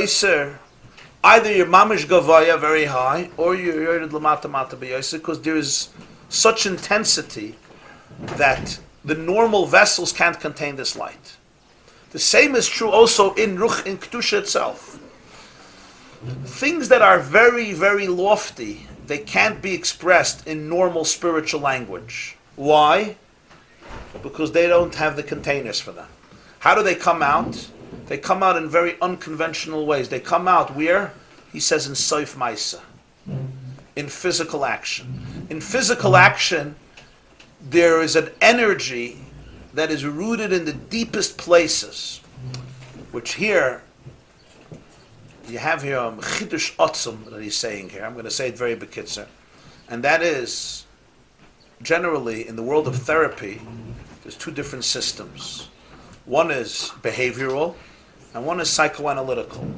yoiser, either you're mamish gavaya, very high, or you're yored lamata mata b'yoiser, because there is such intensity that the normal vessels can't contain this light. The same is true also in Ruch, in Kedusha itself. Things that are very, very lofty, they can't be expressed in normal spiritual language. Why? Because they don't have the containers for them. How do they come out? They come out in very unconventional ways. They come out where? He says in Soif Maisa. In physical action. In physical action, there is an energy that is rooted in the deepest places, which here, you have here Chidush Otzum that he's saying here. I'm going to say it very bekitzer. And that is, generally, in the world of therapy, there's two different systems. One is behavioral, and one is psychoanalytical,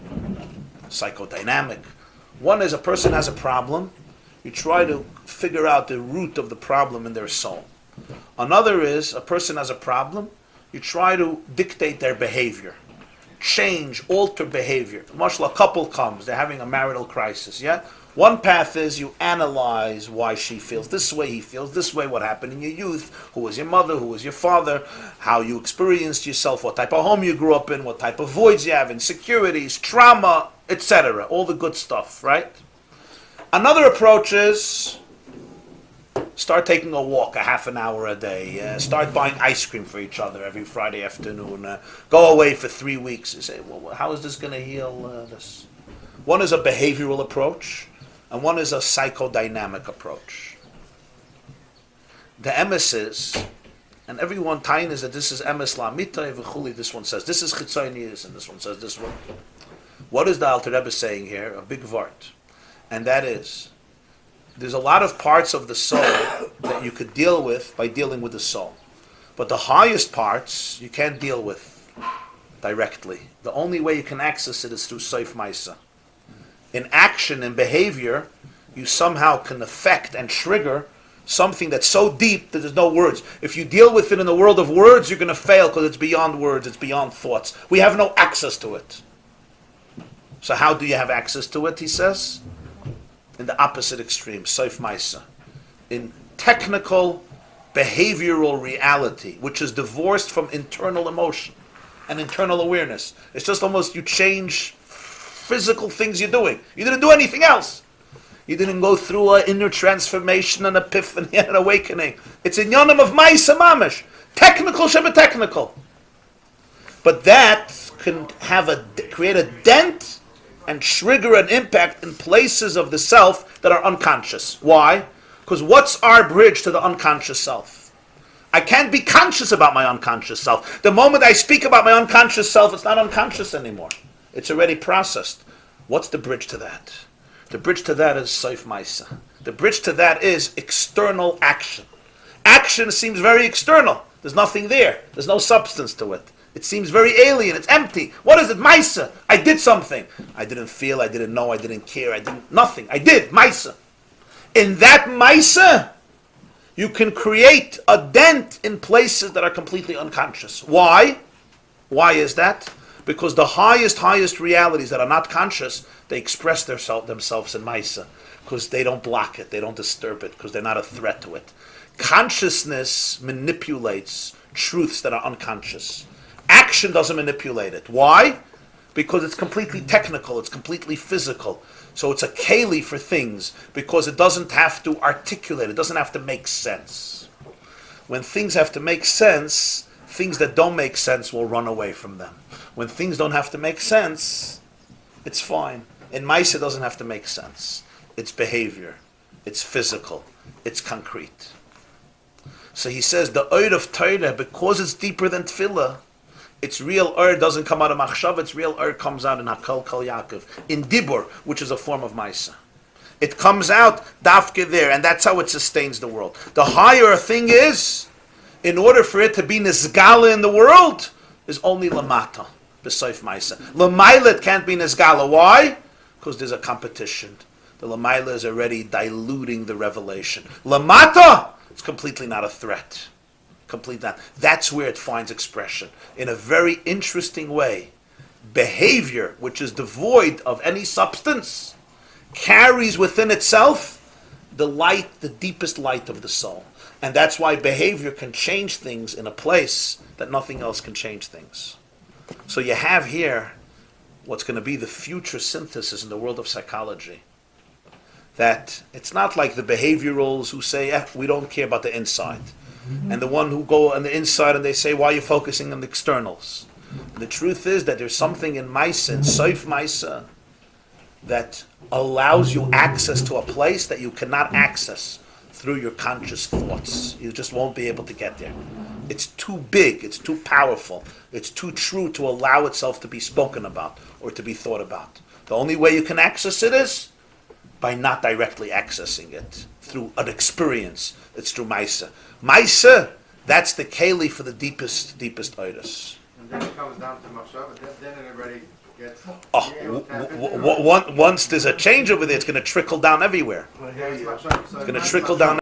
psychodynamic. One is a person has a problem, you try to figure out the root of the problem in their soul. Another is a person has a problem, you try to dictate their behavior, change, alter behavior. Much like a couple comes, they're having a marital crisis, yeah? One path is you analyze why she feels this way, he feels this way, what happened in your youth, who was your mother, who was your father, how you experienced yourself, what type of home you grew up in, what type of voids you have, insecurities, trauma, etc. All the good stuff, right? Another approach is start taking a walk, a half an hour a day, start buying ice cream for each other every Friday afternoon, go away for 3 weeks. You say, well, how is this going to heal this? One is a behavioral approach, and one is a psychodynamic approach. The emes is, and everyone tain is that this is emes la'mitay v'chuli, this one says this is chitzonius, and this one says this one. What is the Alter Rebbe saying here? A big vart. And that is, there's a lot of parts of the soul that you could deal with by dealing with the soul. But the highest parts you can't deal with directly. The only way you can access it is through Soif Maisa. In action and behavior, you somehow can affect and trigger something that's so deep that there's no words. If you deal with it in the world of words, you're going to fail because it's beyond words, it's beyond thoughts. We have no access to it. So how do you have access to it, he says? In the opposite extreme, Soif Maisa. In technical, behavioral reality, which is divorced from internal emotion and internal awareness. It's just almost you change physical things you're doing. You didn't do anything else. You didn't go through an inner transformation, an epiphany, an awakening. It's in yonim of Maisa Mamish. Technical sheba technical. But that can create a dent and trigger an impact in places of the self that are unconscious. Why? Because what's our bridge to the unconscious self? I can't be conscious about my unconscious self. The moment I speak about my unconscious self, it's not unconscious anymore. It's already processed. What's the bridge to that? The bridge to that is Soif Maisa. The bridge to that is external action. Action seems very external. There's nothing there. There's no substance to it. It seems very alien. It's empty. What is it? Maisa. I did something. I didn't feel. I didn't know. I didn't care. Nothing. I did. Maisa. In that Maisa, you can create a dent in places that are completely unconscious. Why? Why is that? Because the highest realities that are not conscious, they express themselves in Maisa. Because they don't block it. They don't disturb it. Because they're not a threat to it. Consciousness manipulates truths that are unconscious. Action doesn't manipulate it. Why? Because it's completely technical, it's completely physical. So it's a keli for things, because it doesn't have to articulate, it doesn't have to make sense. When things have to make sense, things that don't make sense will run away from them. When things don't have to make sense, it's fine. In Maisa, it doesn't have to make sense. It's behavior, it's physical, it's concrete. So he says, the Oid of Torah, because it's deeper than Tefillah, its real doesn't come out of Machshav, its real comes out in Hakal Kal Yaakov, in Dibur, which is a form of Maisa. It comes out dafke there, and that's how it sustains the world. The higher a thing is, in order for it to be Nizgala in the world, is only Lamata, B'Soif Maisa. Lamaila, it can't be Nizgala. Why? Because there's a competition. The Lamaila is already diluting the revelation. Lamata, it's completely not a threat. Complete that. That's where it finds expression in a very interesting way. behavior, which is devoid of any substance, carries within itself the light, the deepest light of the soul. And that's why behavior can change things in a place that nothing else can change things. So you have here what's going to be the future synthesis in the world of psychology. That it's not like the behaviorals who say, we don't care about the inside. And the one who go on the inside and they say, why are you focusing on the externals? And the truth is that there's something in Maisa, in Soif Maisa, that allows you access to a place that you cannot access through your conscious thoughts. You just won't be able to get there. It's too big, it's too powerful, it's too true to allow itself to be spoken about or to be thought about. The only way you can access it is by not directly accessing it through an experience. It's through Maisa. Maisa, that's the keli for the deepest oiros. And then it comes down to machshava. Then it already gets. Once there's a change over there, it's going to trickle down everywhere. It's going to trickle down.